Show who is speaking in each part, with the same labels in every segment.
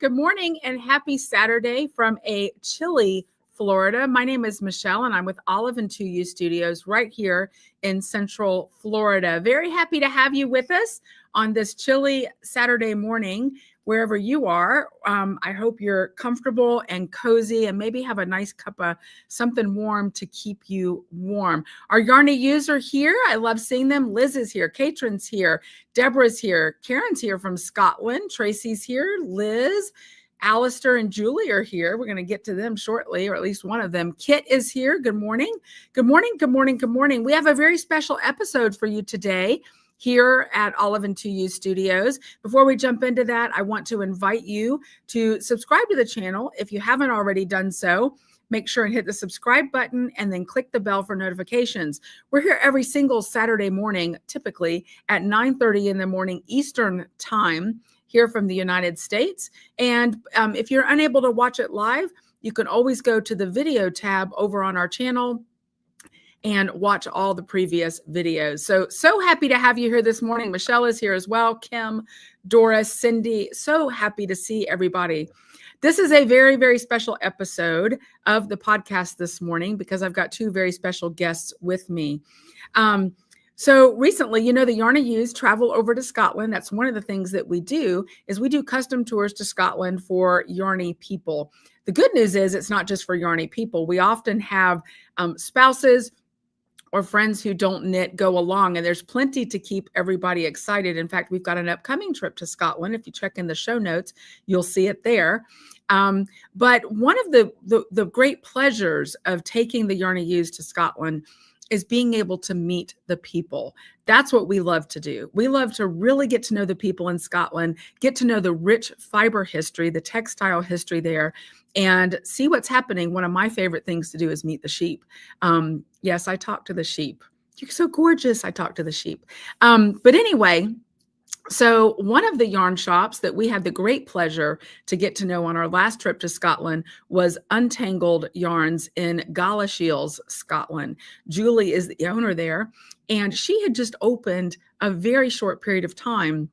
Speaker 1: Good morning and happy Saturday from a chilly Florida. My name is Michelle and I'm with Olive and 2U Studios right here in Central Florida. Very happy to have you with us on this chilly Saturday morning, wherever you are. I hope you're comfortable and cozy and maybe have a nice cup of something warm to keep you warm. Our Yarnies are here. I love seeing them. Liz is here. Katrin's here. Deborah's here. Karen's here from Scotland. Tracy's here. Liz, Alistair, and Julie are here. We're going to get to them shortly, or at least one of them. Kit is here. Good morning. Good morning. Good morning. Good morning. We have a very special episode for you today here at Olive and 2U Studios. Before we jump into that, I want to invite you to subscribe to the channel if you haven't already done so. Make sure and hit the subscribe button and then click the bell for notifications. We're here every single Saturday morning, typically at 9:30 in the morning Eastern time here from the United States. And if you're unable to watch it live, you can always go to the video tab over on our channel and watch all the previous videos. So happy to have you here this morning. Michelle is here as well. Kim, Doris, Cindy, so happy to see everybody. This is a very, very special episode of the podcast this morning because I've got two very special guests with me. So recently, the Yarnies travel over to Scotland. That's one of the things that we do is we do custom tours to Scotland for Yarny people. The good news is it's not just for Yarny people. We often have spouses or friends who don't knit go along, and there's plenty to keep everybody excited. In fact, we've got an upcoming trip to Scotland. If you check in the show notes, you'll see it there. But one of the great pleasures of taking the Yarnies to Scotland is being able to meet the people. That's what we love to do. We love to really get to know the people in Scotland, get to know the rich fiber history, the textile history there, and see what's happening. One of my favorite things to do is meet the sheep. Yes, I talk to the sheep. You're so gorgeous. I talk to the sheep. But anyway, so one of the yarn shops that we had the great pleasure to get to know on our last trip to Scotland was Untangled Yarns in Galashiels, Scotland. Julie is the owner there, and she had just opened a very short period of time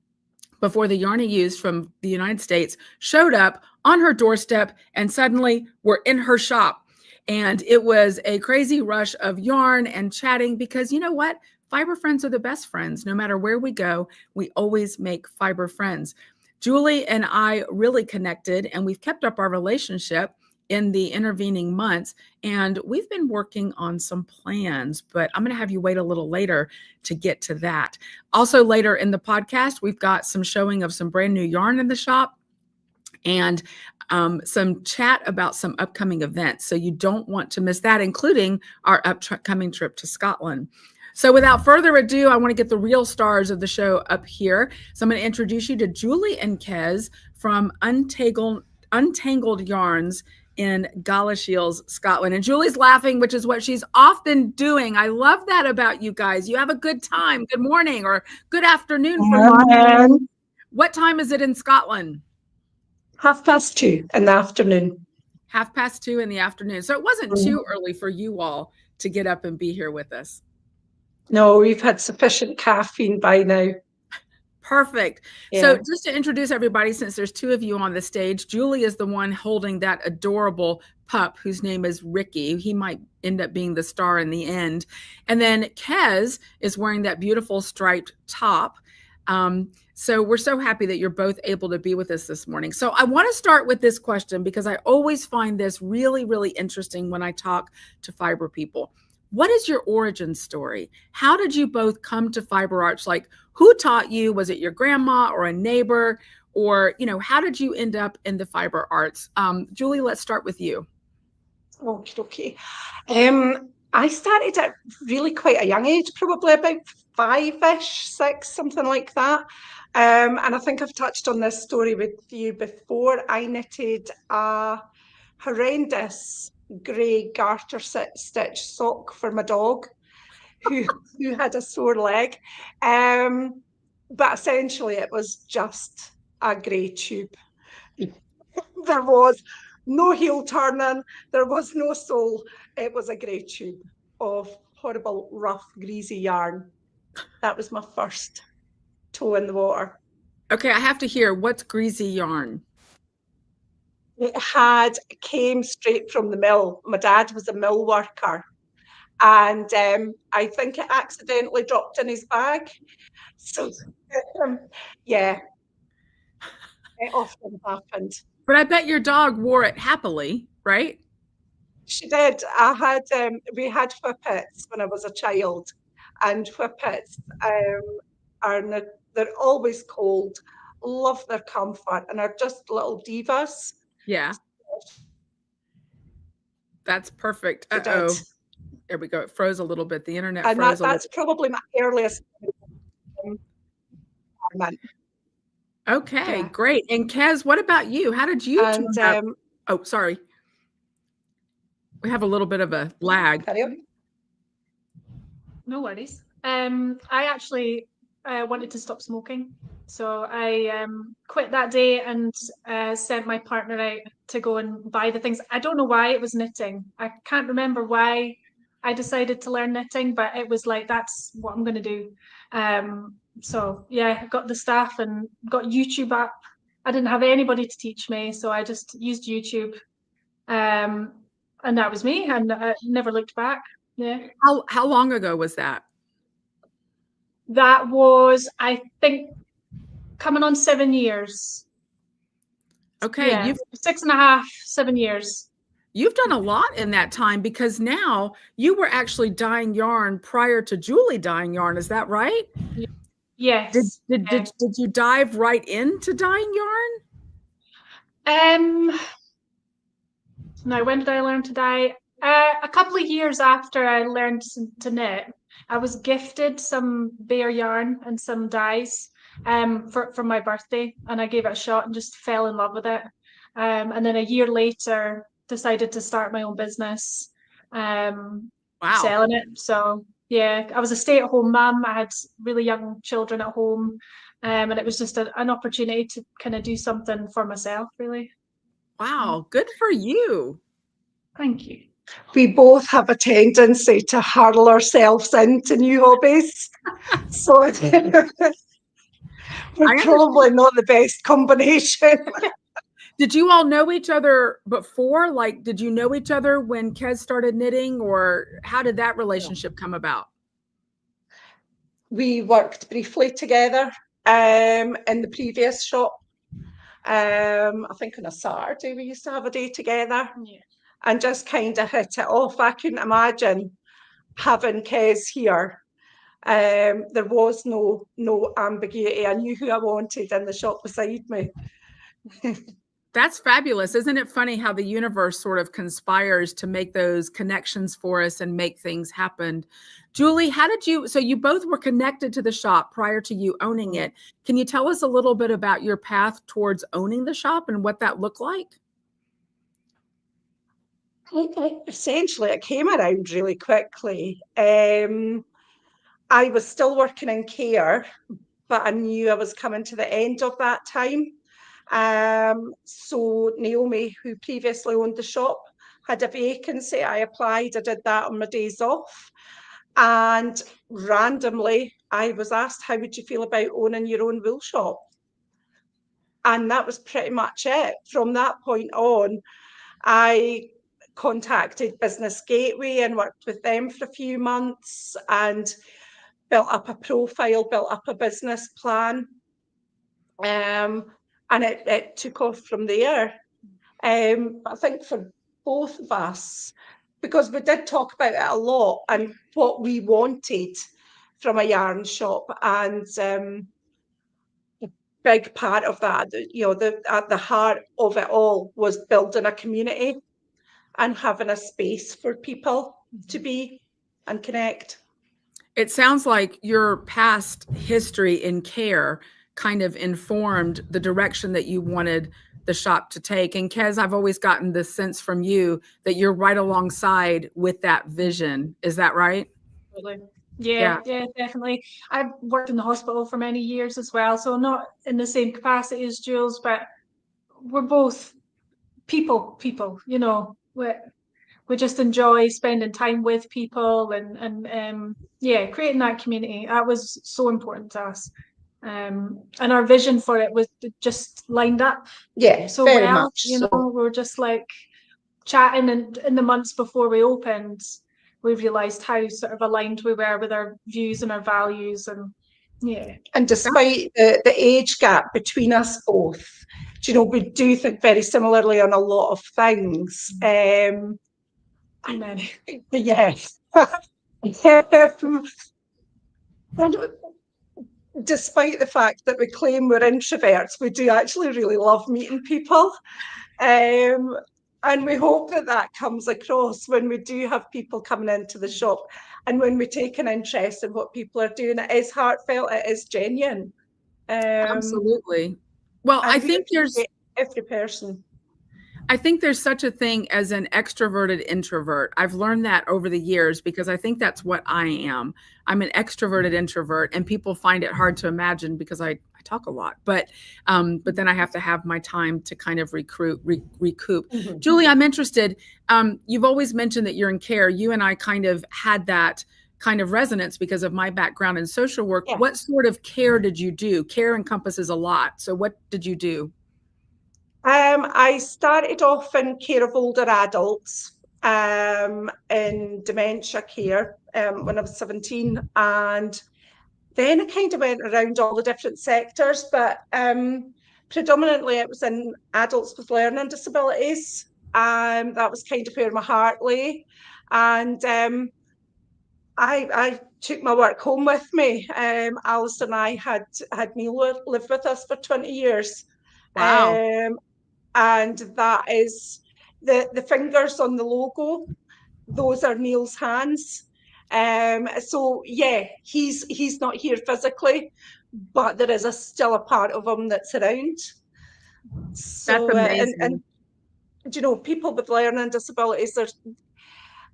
Speaker 1: before the Yarnies from the United States showed up on her doorstep and suddenly were in her shop. And it was a crazy rush of yarn and chatting because you know what? Fiber friends are the best friends. No matter where we go, we always make fiber friends. Julie and I really connected, and we've kept up our relationship in the intervening months. And we've been working on some plans, but I'm going to have you wait a little later to get to that. Also, later in the podcast, we've got some showing of some brand new yarn in the shop and some chat about some upcoming events. So you don't want to miss that, including our upcoming trip to Scotland. So without further ado, I want to get the real stars of the show up here. So I'm going to introduce you to Julie and Kez from Untangled Yarns in Galashiels, Scotland. And Julie's laughing, which is what she's often doing. I love that about you guys. You have a good time. Good morning or good afternoon. What time is it in Scotland?
Speaker 2: 2:30 in the afternoon.
Speaker 1: 2:30 in the afternoon. So it wasn't too early for you all to get up and be here with us.
Speaker 2: No, we've had sufficient caffeine by now.
Speaker 1: Perfect. Yeah. So just to introduce everybody, since there's two of you on the stage, Julie is the one holding that adorable pup whose name is Ricky. He might end up being the star in the end. And then Kez is wearing that beautiful striped top. So we're so happy that you're both able to be with us this morning. So I want to start with this question because I always find this really, really interesting when I talk to fiber people. What is your origin story? How did you both come to fiber arts? Like, who taught you? Was it your grandma or a neighbor? Or, how did you end up in the fiber arts? Julie, let's start with you.
Speaker 2: Okay. I started at really quite a young age, probably about 5-ish, 6, something like that. And I think I've touched on this story with you before. I knitted a horrendous grey garter stitch sock for my dog who had a sore leg. But essentially it was just a grey tube. There was no heel turning, there was no sole. It was a grey tube of horrible, rough, greasy yarn. That was my first toe in the water.
Speaker 1: Okay, I have to hear, what's greasy yarn?
Speaker 2: it came straight from the mill. My dad was a mill worker, and I think it accidentally dropped in his bag. So, yeah, it often happened.
Speaker 1: But I bet your dog wore it happily, right?
Speaker 2: She did. We had whippets when I was a child, and whippets are they're always cold, love their comfort, and are just little divas.
Speaker 1: Yeah, that's perfect.
Speaker 2: She did,
Speaker 1: Uh-oh. There we go. It froze a little bit. The internet
Speaker 2: and
Speaker 1: froze a
Speaker 2: that's
Speaker 1: little.
Speaker 2: probably my earliest environment.
Speaker 1: Okay,
Speaker 2: Yeah,
Speaker 1: great. And Kez, what about you? How did you
Speaker 2: and
Speaker 1: turn up? Oh, sorry. We have a little bit of a lag.
Speaker 2: carry on.
Speaker 3: No worries. I actually wanted to stop smoking. So I quit that day and sent my partner out to go and buy the things. I don't know why it was knitting. I can't remember why I decided to learn knitting, but it was like, that's what I'm going to do. So yeah, I got the staff and got YouTube up. I didn't have anybody to teach me, so I just used YouTube. And that was me, and I never looked back. Yeah.
Speaker 1: How long ago was that?
Speaker 3: That was, I think, coming on 7 years.
Speaker 1: Okay,
Speaker 3: Yeah, 6.5, 7 years.
Speaker 1: you've done a lot in that time because now you were actually dyeing yarn prior to Julie dyeing yarn. Is that right?
Speaker 3: Yes.
Speaker 1: Did you dive right into dyeing yarn?
Speaker 3: Now, when did I learn to dye? A couple of years after I learned to knit, I was gifted some bare yarn and some dyes for my birthday, and I gave it a shot and just fell in love with it. And then a year later, decided to start my own business,
Speaker 1: Wow.
Speaker 3: selling it. So yeah, I was a stay-at-home mum. I had really young children at home, and it was just an opportunity to kind of do something for myself, really.
Speaker 1: Wow, good for you.
Speaker 3: Thank you.
Speaker 2: We both have a tendency to hurl ourselves into new hobbies. So we're probably not the best combination.
Speaker 1: Did you all know each other before? Like, did you know each other when Kez started knitting, or how did that relationship come about?
Speaker 2: We worked briefly together in the previous shop. I think on a Saturday we used to have a day together, and just kind of hit it off. I couldn't imagine having Kez here. There was no ambiguity. I knew who I wanted in the shop beside me.
Speaker 1: That's fabulous. Isn't it funny how the universe sort of conspires to make those connections for us and make things happen? Julie, so you both were connected to the shop prior to you owning it. Can you tell us a little bit about your path towards owning the shop and what that looked like?
Speaker 2: Essentially, it came around really quickly. I was still working in care, but I knew I was coming to the end of that time. So Naomi, who previously owned the shop, had a vacancy. I applied. I did that on my days off. And randomly, I was asked, how would you feel about owning your own wool shop? And that was pretty much it. From that point on, I contacted Business Gateway and worked with them for a few months and built up a profile, built up a business plan. And it took off from there. I think for both of us, because we did talk about it a lot and what we wanted from a yarn shop, and a big part of that, at the heart of it all was building a community and having a space for people to be and connect.
Speaker 1: It sounds like your past history in care kind of informed the direction that you wanted the shop to take. And Kez, I've always gotten this sense from you that you're right alongside with that vision. Is that right?
Speaker 3: Yeah, definitely. I've worked in the hospital for many years as well, so not in the same capacity as Jules, but we're both people, we just enjoy spending time with people and creating that community. That was so important to us. And our vision for it was just lined up so
Speaker 2: very
Speaker 3: well.
Speaker 2: much
Speaker 3: You
Speaker 2: so.
Speaker 3: know, we were just like chatting, and in the months before we opened, we realised how sort of aligned we were with our views and our values, and yeah.
Speaker 2: And despite the age gap between us both, you know, we do think very similarly on a lot of things. Yes. Despite the fact that we claim we're introverts, we do actually really love meeting people. And we hope that that comes across when we do have people coming into the shop, and when we take an interest in what people are doing. It is heartfelt, it is genuine.
Speaker 1: Absolutely. Well, I think there's
Speaker 2: every person.
Speaker 1: I think there's such a thing as an extroverted introvert. I've learned that over the years because I think that's what I am. I'm an extroverted introvert, and people find it hard to imagine because I talk a lot. But then I have to have my time to kind of recoup.
Speaker 2: Mm-hmm.
Speaker 1: Julie, I'm interested. You've always mentioned that you're in care. You and I kind of had that kind of resonance because of my background in social work.
Speaker 2: Yeah.
Speaker 1: What sort of care did you do? Care encompasses a lot. So what did you do?
Speaker 2: I started off in care of older adults, in dementia care, when I was 17, and then I kind of went around all the different sectors, but predominantly it was in adults with learning disabilities. That was kind of where my heart lay, and I took my work home with me. Alice and I had Neil live with us for 20 years.
Speaker 1: Wow.
Speaker 2: And that is the fingers on the logo. Those are Neil's hands. So yeah, he's not here physically, but there is still a part of him that's around. So
Speaker 1: That's amazing.
Speaker 2: And you know, people with learning disabilities,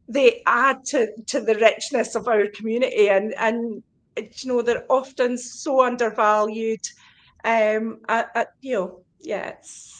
Speaker 2: they add to the richness of our community, and you know, they're often so undervalued. You know, yeah, it's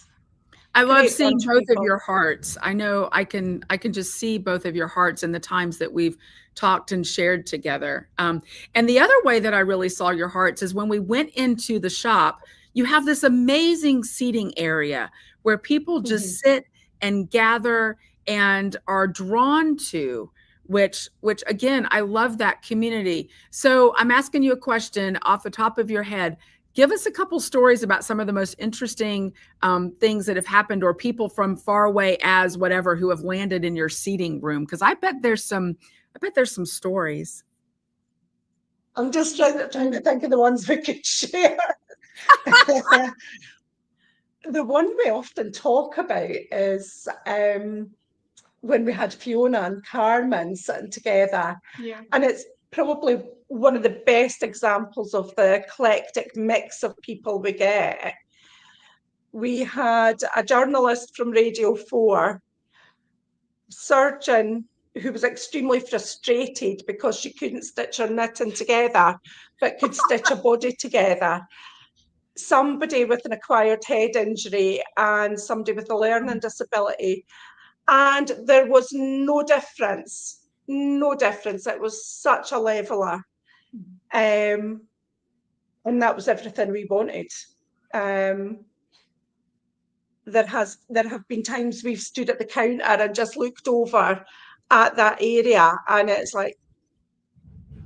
Speaker 1: I love
Speaker 2: great
Speaker 1: seeing
Speaker 2: bunch of
Speaker 1: both of
Speaker 2: people.
Speaker 1: your hearts. I know I can just see both of your hearts in the times that we've talked and shared together. And the other way that I really saw your hearts is when we went into the shop. You have this amazing seating area where people just sit and gather and are drawn to, which again, I love that community. So I'm asking you a question off the top of your head. Give us a couple stories about some of the most interesting things that have happened, or people from far away as whatever who have landed in your seating room. Because I bet there's some stories.
Speaker 2: I'm just trying to think of the ones we could share. The one we often talk about is when we had Fiona and Carmen sitting together.
Speaker 3: Yeah.
Speaker 2: And it's probably one of the best examples of the eclectic mix of people we get. We had a journalist from Radio 4, surgeon who was extremely frustrated because she couldn't stitch her knitting together, but could stitch a body together. Somebody with an acquired head injury, and somebody with a learning disability. And there was no difference. It was such a leveler. And that was everything we wanted. There have been times we've stood at the counter and just looked over at that area, and it's like,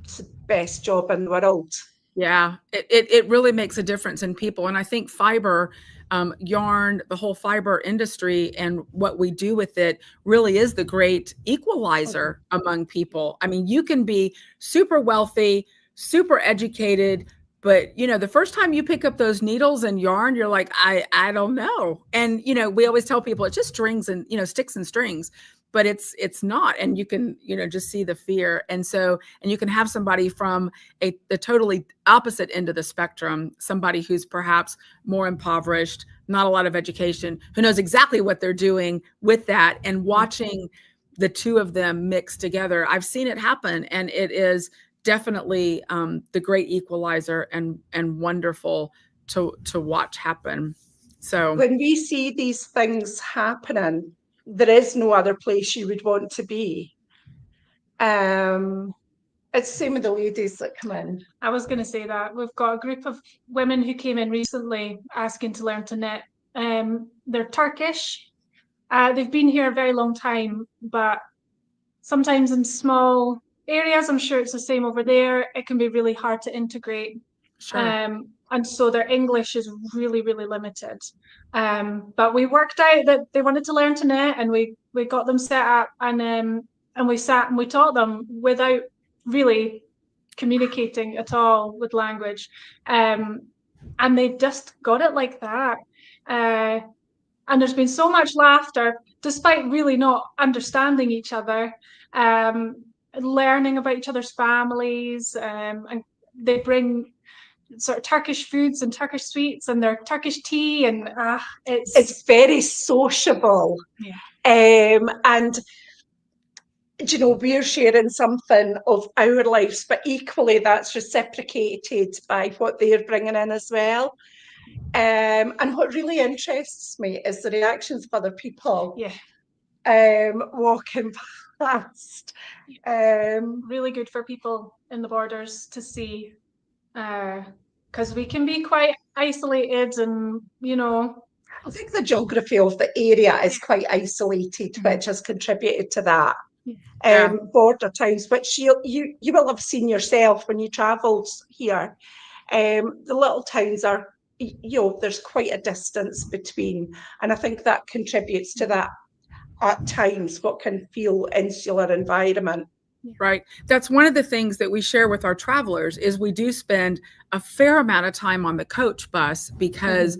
Speaker 2: it's the best job in the world.
Speaker 1: Yeah, it really makes a difference in people. And I think fiber, yarn, the whole fiber industry and what we do with it really is the great equalizer among people. I mean, you can be super wealthy, super educated, but you know, the first time you pick up those needles and yarn, you're like, I don't know. And you know, we always tell people it's just strings and, you know, sticks and strings, but it's not. And you can, you know, just see the fear. And so, and you can have somebody from the totally opposite end of the spectrum, somebody who's perhaps more impoverished, not a lot of education, who knows exactly what they're doing with that, and watching the two of them mix together. I've seen it happen, and it is definitely the great equalizer and wonderful to watch happen. So
Speaker 2: when we see these things happening, there is no other place you would want to be. It's the same with the ladies that come in.
Speaker 3: I was going to say that. We've got a group of women who came in recently asking to learn to knit. They're Turkish. They've been here a very long time, but sometimes in small areas, I'm sure it's the same over there, it can be really hard to integrate.
Speaker 1: Sure.
Speaker 3: And so their English is really, really limited. But we worked out that they wanted to learn to knit, and we got them set up, and we sat and we taught them without really communicating at all with language. And they just got it like that. And there's been so much laughter, despite really not understanding each other, learning about each other's families, and they bring sort of Turkish foods and Turkish sweets and their Turkish tea, and
Speaker 2: it's very sociable.
Speaker 3: Yeah.
Speaker 2: And you know, we're sharing something of our lives, but equally that's reciprocated by what they're bringing in as well. And what really interests me is the reactions of other people.
Speaker 3: Yeah.
Speaker 2: Walking past.
Speaker 3: Really good for people in the borders to see, because we can be quite isolated, and you know.
Speaker 2: I think the geography of the area is quite isolated, which has contributed to that. Border towns, which you will have seen yourself when you travelled here. The little towns are, you know, there's quite a distance between, and I think that contributes to that at times what can feel insular environment.
Speaker 1: Right. That's one of the things that we share with our travelers is we do spend a fair amount of time on the coach bus because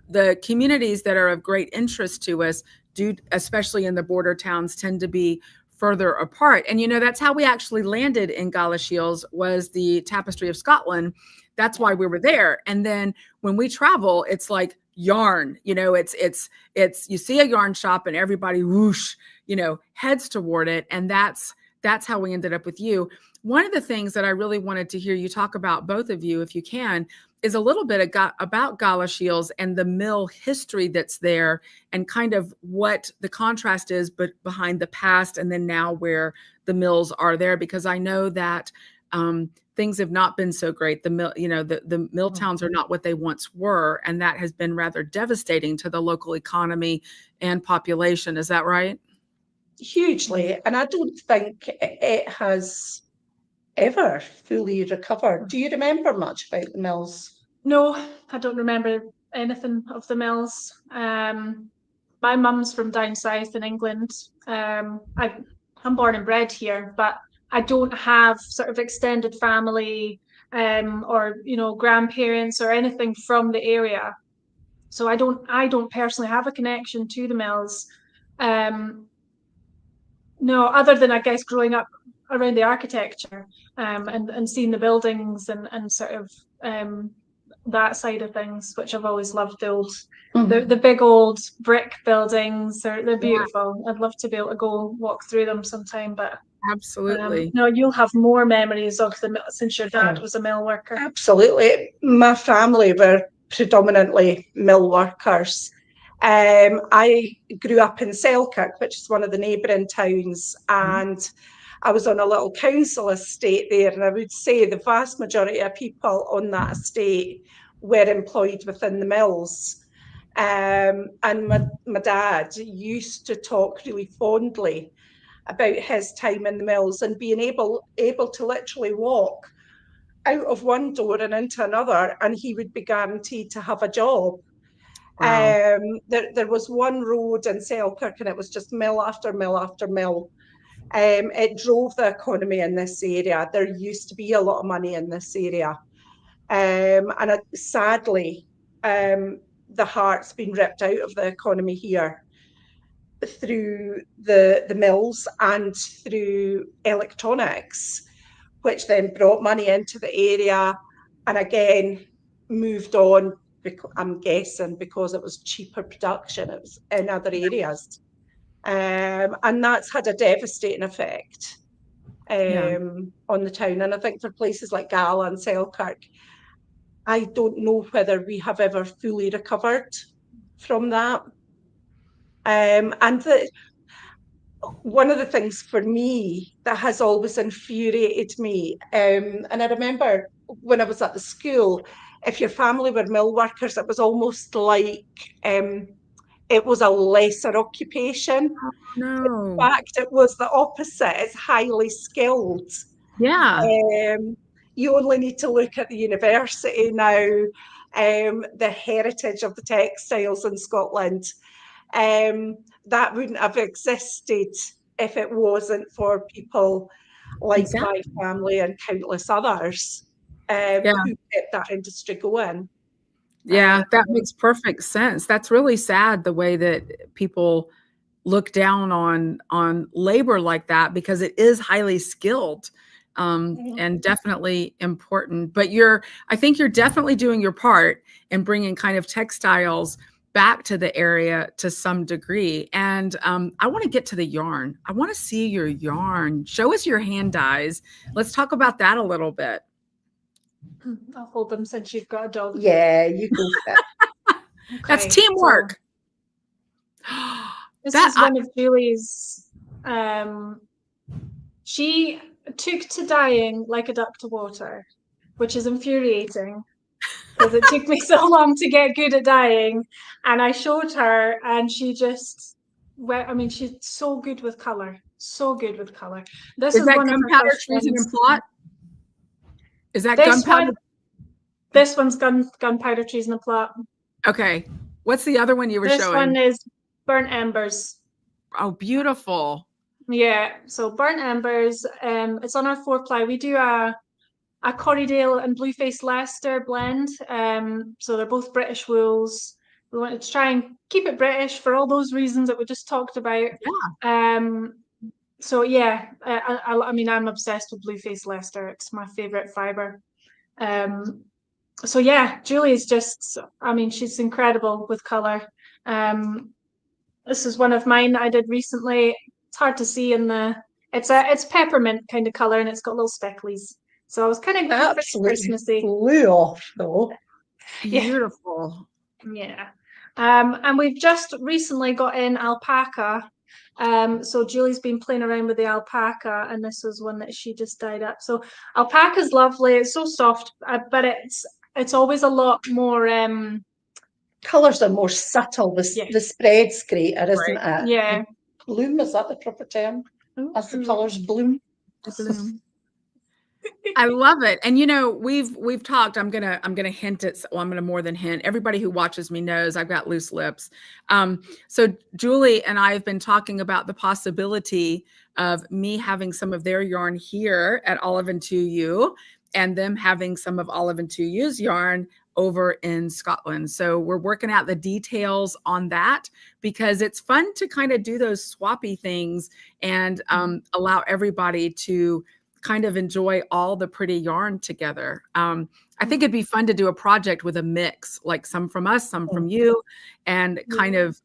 Speaker 1: the communities that are of great interest to us do, especially in the border towns, tend to be further apart. And, you know, that's how we actually landed in Galashiels, was the Tapestry of Scotland. That's why we were there. And then when we travel, it's like yarn, you know, it's you see a yarn shop and everybody whoosh, you know, heads toward it. And that's how we ended up with you. One of the things that I really wanted to hear you talk about, both of you, if you can, is a little bit about Galashiels and the mill history that's there, and kind of what the contrast is but behind the past and then now where the mills are there, because I know that things have not been so great. The mill, you know, the mill towns are not what they once were, and that has been rather devastating to the local economy and population. Is that right?
Speaker 2: Hugely, and I don't think it has ever fully recovered. Do you remember much about the mills?
Speaker 3: No, I don't remember anything of the mills. My mum's from down south in England. I'm born and bred here, but I don't have sort of extended family or, you know, grandparents or anything from the area. So I don't personally have a connection to the mills. No, other than, I guess, growing up around the architecture and seeing the buildings and sort of that side of things, which I've always loved. The big old brick buildings, they're beautiful. I'd love to be able to go walk through them sometime, but
Speaker 1: absolutely.
Speaker 3: No, you'll have more memories of the mill since your dad was a mill worker.
Speaker 2: Absolutely. My family were predominantly mill workers. I grew up in Selkirk, which is one of the neighbouring towns, and I was on a little council estate there, and I would say the vast majority of people on that estate were employed within the mills. And my dad used to talk really fondly about his time in the mills and being able to literally walk out of one door and into another, and he would be guaranteed to have a job.
Speaker 1: Wow.
Speaker 2: There was one road in Selkirk, and it was just mill after mill after mill. It drove the economy in this area. There used to be a lot of money in this area. Sadly, the heart's been ripped out of the economy here through the mills and through electronics, which then brought money into the area and again moved on, I'm guessing, because it was cheaper production. It was in other areas. And that's had a devastating effect on the town. And I think for places like Gala and Selkirk, I don't know whether we have ever fully recovered from that. And one of the things for me that has always infuriated me, and I remember when I was at the school, if your family were mill workers, it was almost like it was a lesser occupation.
Speaker 1: No.
Speaker 2: In fact, it was the opposite. It's highly skilled.
Speaker 1: Yeah.
Speaker 2: You only need to look at the university now, the heritage of the textiles in Scotland. That wouldn't have existed if it wasn't for people like my
Speaker 1: Exactly.
Speaker 2: family and countless others
Speaker 1: Yeah.
Speaker 2: who kept that industry going.
Speaker 1: Yeah. That makes perfect sense. That's really sad the way that people look down on labor like that because it is highly skilled and definitely important. But I think you're definitely doing your part in bringing kind of textiles back to the area to some degree. And I want to get to the yarn. I want to see your yarn. Show us your hand dyes. Let's talk about that a little bit.
Speaker 3: I'll hold them since you've got a dog.
Speaker 2: Yeah, you go for it.
Speaker 3: Okay,
Speaker 1: That's teamwork.
Speaker 3: This is one of Julie's. She took to dyeing like a duck to water, which is infuriating because it took me so long to get good at dyeing. And I showed her, and she just, I mean, she's so good with color, so good with color. This is
Speaker 1: that
Speaker 3: one of her
Speaker 1: gunpowder,
Speaker 3: first
Speaker 1: treason,
Speaker 3: ones.
Speaker 1: and plot? Is that
Speaker 3: This
Speaker 1: gunpowder?
Speaker 3: one, this one's gunpowder, treason, and plot.
Speaker 1: Okay. What's the other one you were showing?
Speaker 3: This one is burnt embers.
Speaker 1: Oh, beautiful.
Speaker 3: Yeah, so burnt embers. It's on our 4-ply. We do a Corriedale and Blueface Leicester blend. So they're both British wools. We wanted to try and keep it British for all those reasons that we just talked about.
Speaker 1: Yeah.
Speaker 3: So yeah, I mean, I'm obsessed with Blueface Leicester. It's my favorite fiber. So yeah, Julie's just, I mean, she's incredible with color. This is one of mine that I did recently. It's hard to see in it's peppermint kind of color, and it's got little specklies. So I was kind of going for Christmassy.
Speaker 2: Flew off though.
Speaker 1: Beautiful.
Speaker 3: Yeah. And we've just recently got in alpaca. So Julie's been playing around with the alpaca, and this was one that she just dyed up. So alpaca's lovely. It's so soft, but it's always a lot more
Speaker 2: colours are more subtle. The spread's greater, isn't it?
Speaker 3: Yeah.
Speaker 2: Bloom, is that the proper term? As the colours bloom.
Speaker 1: Bloom. I love it. And we've talked, I'm gonna hint it. Well, I'm gonna more than hint. Everybody who watches me knows I've got loose lips. So Julie and I have been talking about the possibility of me having some of their yarn here at Olive and 2U, and them having some of Olive and 2U's yarn over in Scotland. So we're working out the details on that because it's fun to kind of do those swappy things and allow everybody to kind of enjoy all the pretty yarn together. I think it'd be fun to do a project with a mix, like some from us, some from you, and kind of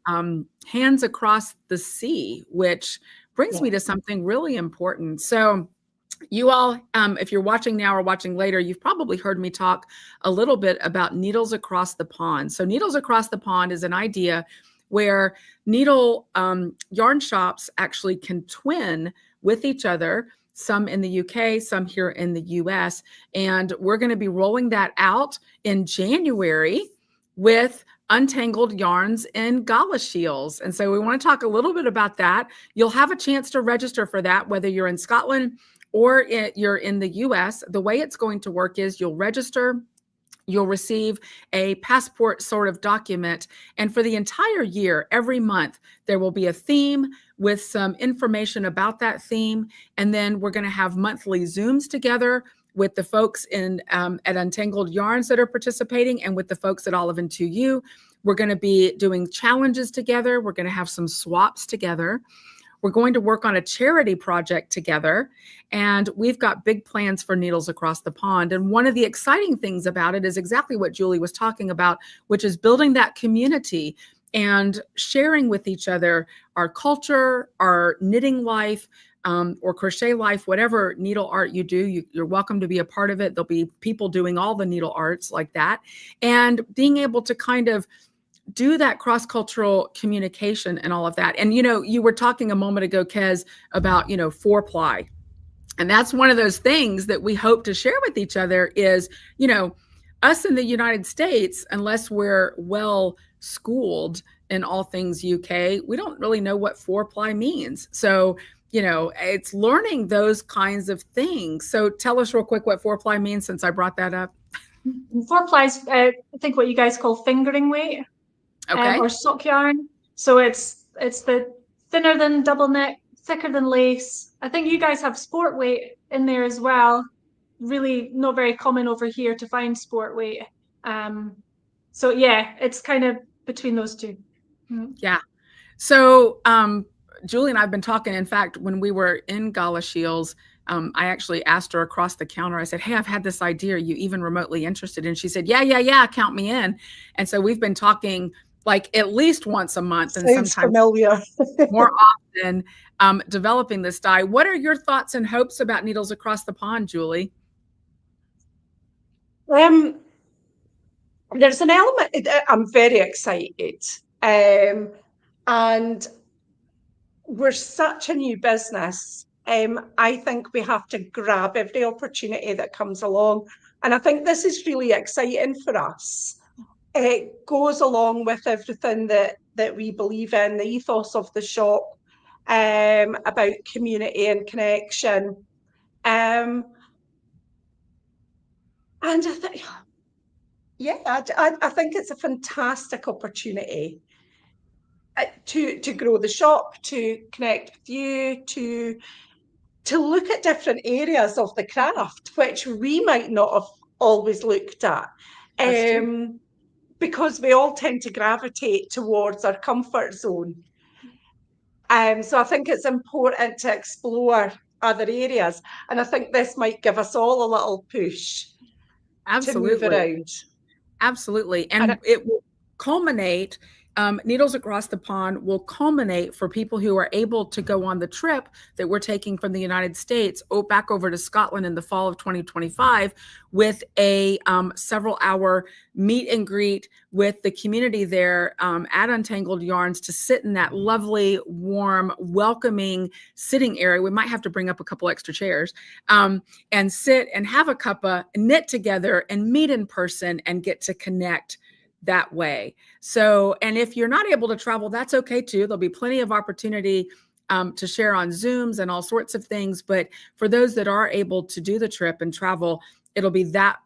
Speaker 1: hands across the sea, which brings me to something really important. So you all, if you're watching now or watching later, you've probably heard me talk a little bit about Needles Across the Pond. So Needles Across the Pond is an idea where needle yarn shops actually can twin with each other, some in the UK, some here in the US. And we're going to be rolling that out in January with Untangled Yarns in Galashiels. And so we want to talk a little bit about that. You'll have a chance to register for that, whether you're in Scotland or you're in the US. The way it's going to work is you'll register, you'll receive a passport sort of document. And for the entire year, every month, there will be a theme with some information about that theme. And then we're going to have monthly Zooms together with the folks at Untangled Yarns that are participating and with the folks at Olive and 2U. We're going to be doing challenges together. We're going to have some swaps together. We're going to work on a charity project together, and we've got big plans for Needles Across the Pond. And one of the exciting things about it is exactly what Julie was talking about, which is building that community and sharing with each other our culture, our knitting life, or crochet life, whatever needle art you do, you're welcome to be a part of it. There'll be people doing all the needle arts like that, and being able to kind of do that cross-cultural communication and all of that. And, you were talking a moment ago, Kez, about, 4-ply. And that's one of those things that we hope to share with each other is, us in the United States, unless we're well schooled in all things UK, we don't really know what 4-ply means. So, it's learning those kinds of things. So tell us real quick what 4-ply means, since I brought that up.
Speaker 3: 4-ply is, I think, what you guys call fingering weight,
Speaker 1: Okay.
Speaker 3: or sock yarn. So it's the thinner than double knit, thicker than lace. I think you guys have sport weight in there as well. Really not very common over here to find sport weight. So yeah, it's kind of between those two.
Speaker 1: Yeah. So Julie and I've been talking. In fact, when we were in Galashiels, I actually asked her across the counter, I said, hey, I've had this idea. Are you even remotely interested? And she said, yeah, count me in. And so we've been talking like at least once a month, and
Speaker 2: Sounds
Speaker 1: sometimes
Speaker 2: familiar.
Speaker 1: more often, developing this dye. What are your thoughts and hopes about Needles Across the Pond, Julie?
Speaker 2: There's an element, I'm very excited. And we're such a new business. I think we have to grab every opportunity that comes along. And I think this is really exciting for us. It goes along with everything that we believe in, the ethos of the shop, about community and connection. And I think, yeah, I think it's a fantastic opportunity to grow the shop, to connect with you, to look at different areas of the craft, which we might not have always looked at. Because we all tend to gravitate towards our comfort zone. So I think it's important to explore other areas. And I think this might give us all a little push to move around.
Speaker 1: Absolutely. And it will culminate, Needles Across the Pond will culminate for people who are able to go on the trip that we're taking from the United States back over to Scotland in the fall of 2025 with a several-hour meet and greet with the community there at Untangled Yarns to sit in that lovely, warm, welcoming sitting area. We might have to bring up a couple extra chairs and sit and have a cuppa, knit together and meet in person and get to connect that way. So, and if you're not able to travel, that's okay too. There'll be plenty of opportunity to share on Zooms and all sorts of things. But for those that are able to do the trip and travel, it'll be that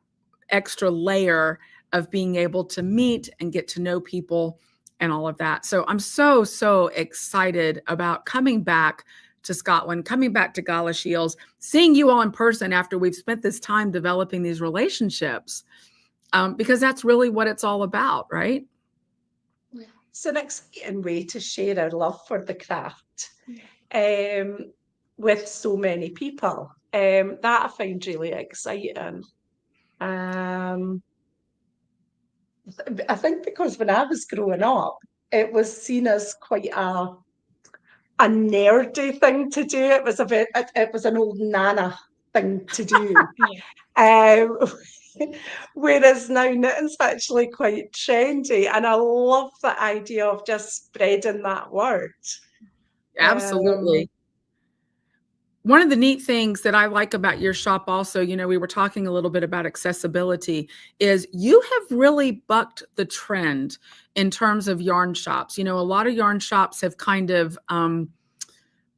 Speaker 1: extra layer of being able to meet and get to know people and all of that. So I'm so excited about coming back to Scotland, coming back to Galashiels, seeing you all in person after we've spent this time developing these relationships. Because that's really what it's all about, right?
Speaker 2: It's an exciting way to share our love for the craft with so many people. That I find really exciting. I think because when I was growing up, it was seen as quite a nerdy thing to do. It was it was an old nana thing to do. Whereas now knitting's actually quite trendy, and I love the idea of just spreading that word.
Speaker 1: Absolutely. One of the neat things that I like about your shop also, we were talking a little bit about accessibility, is you have really bucked the trend in terms of yarn shops. A lot of yarn shops have kind of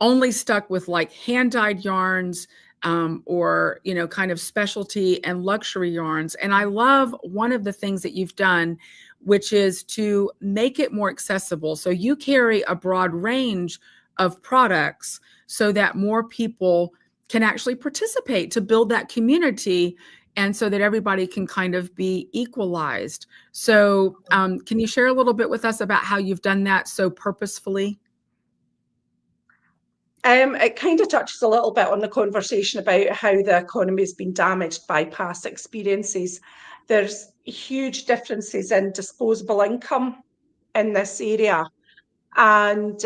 Speaker 1: only stuck with like hand-dyed yarns, or, kind of specialty and luxury yarns. And I love one of the things that you've done, which is to make it more accessible. So you carry a broad range of products so that more people can actually participate to build that community and so that everybody can kind of be equalized. So can you share a little bit with us about how you've done that so purposefully?
Speaker 2: It kind of touches a little bit on the conversation about how the economy has been damaged by past experiences. There's huge differences in disposable income in this area. And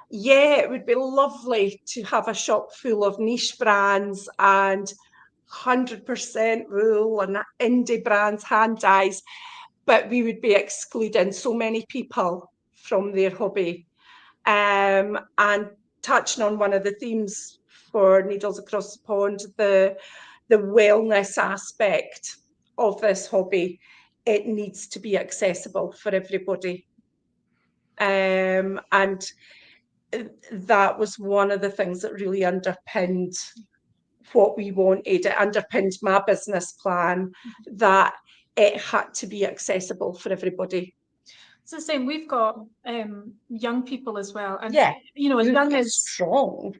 Speaker 2: yeah, it would be lovely to have a shop full of niche brands and 100% wool and indie brands, hand dyes. but we would be excluding so many people from their hobby. And touching on one of the themes for Needles Across the Pond, the wellness aspect of this hobby, it needs to be accessible for everybody. And that was one of the things that really underpinned what we wanted. It underpinned my business plan, that it had to be accessible for everybody.
Speaker 3: It's the same. We've got young people as well. And,
Speaker 2: Yeah,
Speaker 3: you know, as young as
Speaker 2: strong.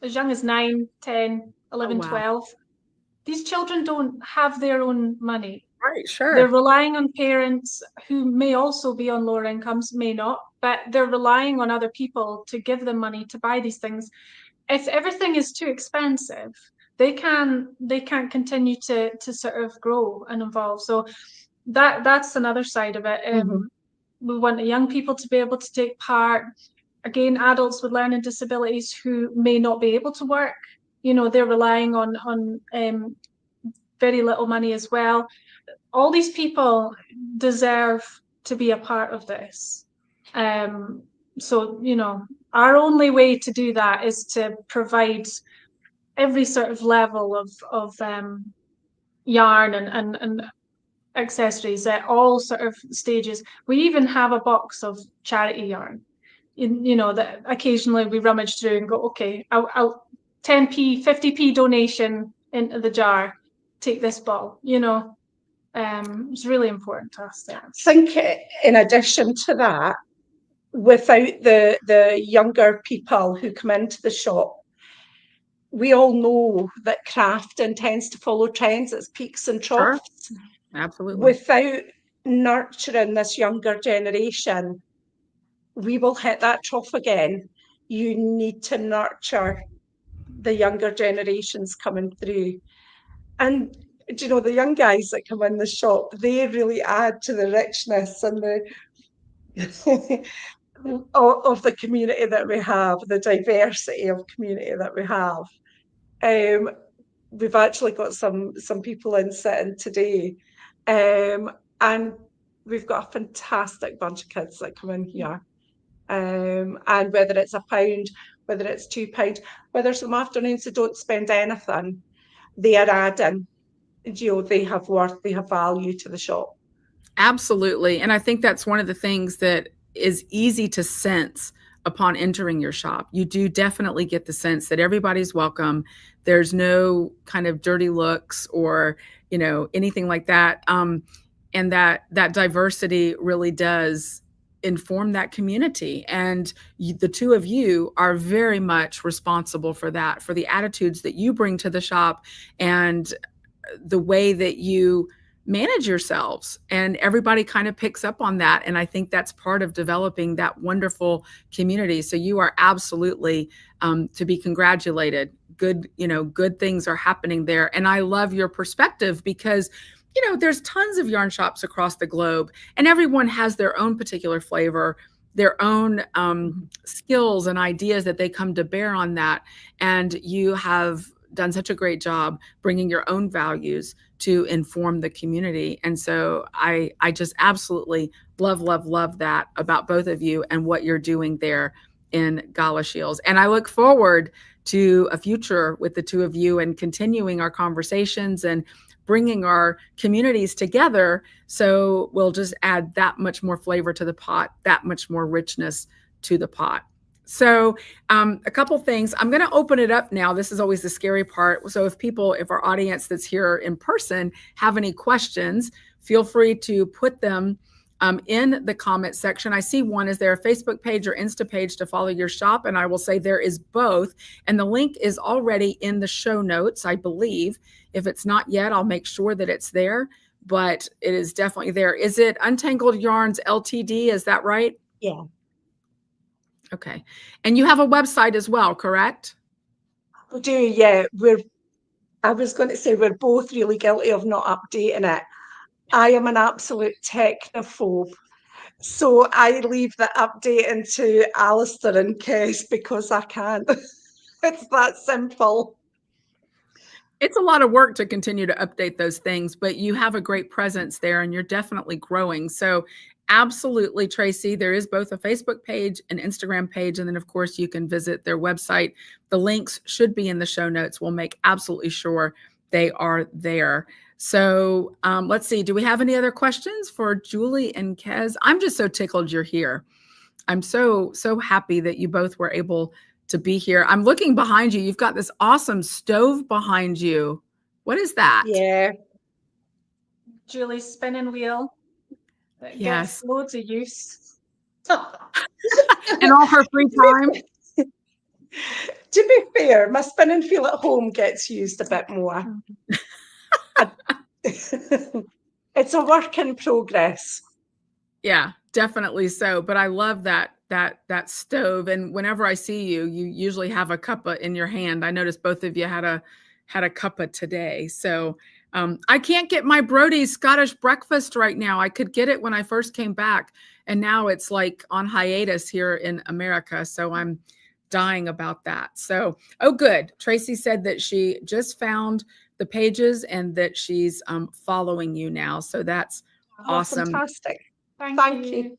Speaker 3: As young as 9, 10, 11,
Speaker 1: Oh, wow.
Speaker 3: 12. These children don't have their own money.
Speaker 1: Right, sure.
Speaker 3: They're relying on parents who may also be on lower incomes, may not, but they're relying on other people to give them money to buy these things. If everything is too expensive, they can't continue to sort of grow and evolve. So that's another side of it. We want young people to be able to take part. Again, adults with learning disabilities who may not be able to work, you know, they're relying on very little money as well. All these people deserve to be a part of this. So, you know, our only way to do that is to provide every sort of level of yarn and accessories at all sort of stages. We even have a box of charity yarn, you know, that occasionally we rummage through and go, okay, I'll 10p, 50p donation into the jar, take this ball, you know. It's really important to us there.
Speaker 2: I think in addition to that, without the younger people who come into the shop, we all know that crafting tends to follow trends. It's peaks and troughs.
Speaker 1: Sure. Absolutely.
Speaker 2: Without nurturing this younger generation, we will hit that trough again. You need to nurture the younger generations coming through. And do you know, the young guys that come in the shop, they really add to the richness and the of the community that we have, the diversity of community that we have. We've actually got some people in sitting today, and we've got a fantastic bunch of kids that come in here. And whether it's £1, whether it's £2, whether some afternoons they don't spend anything, they are adding. You know, they have worth, they have value to the shop.
Speaker 1: Absolutely. And I think that's one of the things that is easy to sense upon entering your shop. You do definitely get the sense that everybody's welcome. There's no kind of dirty looks or, you know, anything like that. And that diversity really does inform that community. And the two of you are very much responsible for that, for the attitudes that you bring to the shop and the way that you manage yourselves, and everybody kind of picks up on that. And I think that's part of developing that wonderful community. So you are absolutely to be congratulated. Good, you know, good things are happening there. And I love your perspective because, you know, there's tons of yarn shops across the globe and everyone has their own particular flavor, their own skills and ideas that they come to bear on that. And you have done such a great job bringing your own values to inform the community. And so I just absolutely love that about both of you and what you're doing there in Galashiels. And I look forward to a future with the two of you and continuing our conversations and bringing our communities together. So we'll just add that much more flavor to the pot, that much more richness to the pot. So a couple things. I'm going to open it up now. This is always the scary part. So if our audience that's here in person have any questions, feel free to put them in the comment section. I see one. Is there a Facebook page or Insta page to follow your shop? And I will say there is both. And the link is already in the show notes, I believe. If it's not yet, I'll make sure that it's there. But it is definitely there. Is it Untangled Yarns Ltd? Is that right?
Speaker 2: Yeah.
Speaker 1: Okay. And you have a website as well, correct?
Speaker 2: We do, yeah. I was going to say we're both really guilty of not updating it. I am an absolute technophobe. So I leave the updating to Alistair and Kez because I can't. It's that simple.
Speaker 1: It's a lot of work to continue to update those things, but you have a great presence there and you're definitely growing. So absolutely, Tracy, there is both a Facebook page, an Instagram page, and then of course you can visit their website. The links should be in the show notes. We'll make absolutely sure they are there. So let's see, do we have any other questions for Julie and Kez? I'm just so tickled you're here. I'm so happy that you both were able to be here. I'm looking behind you. You've got this awesome stove behind you. What is that?
Speaker 2: Yeah.
Speaker 3: Julie's spinning wheel that
Speaker 1: Yes.
Speaker 3: gets loads of use.
Speaker 1: And all her free time.
Speaker 2: To be fair, my spinning wheel at home gets used a bit more. It's a work in progress.
Speaker 1: Yeah, definitely so. But I love that stove. And whenever I see you, you usually have a cuppa in your hand. I noticed both of you had a cuppa today. So I can't get my Brody's Scottish breakfast right now. I could get it when I first came back, and now it's like on hiatus here in America. So I'm dying about that. So, oh, good. Tracy said that she just found the pages and that she's following you now. So that's awesome.
Speaker 2: Fantastic.
Speaker 3: Thank you.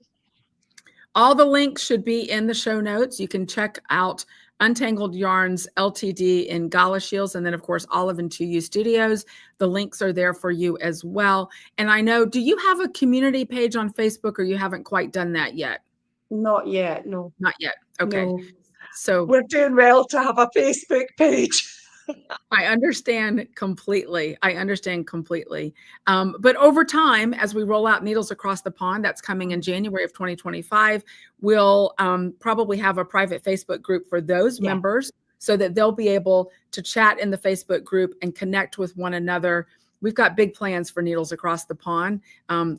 Speaker 1: All the links should be in the show notes. You can check out Untangled Yarns Ltd in Galashiels, and then of course Olive and 2U Studios. The links are there for you as well. And I know, do you have a community page on Facebook, or you haven't quite done that yet?
Speaker 2: Not yet, no.
Speaker 1: Not yet. Okay.
Speaker 2: No.
Speaker 1: So
Speaker 2: we're doing well to have a Facebook page.
Speaker 1: I understand completely. But over time, as we roll out Needles Across the Pond, that's coming in January of 2025, we'll probably have a private Facebook group for those members so that they'll be able to chat in the Facebook group and connect with one another. We've got big plans for Needles Across the Pond.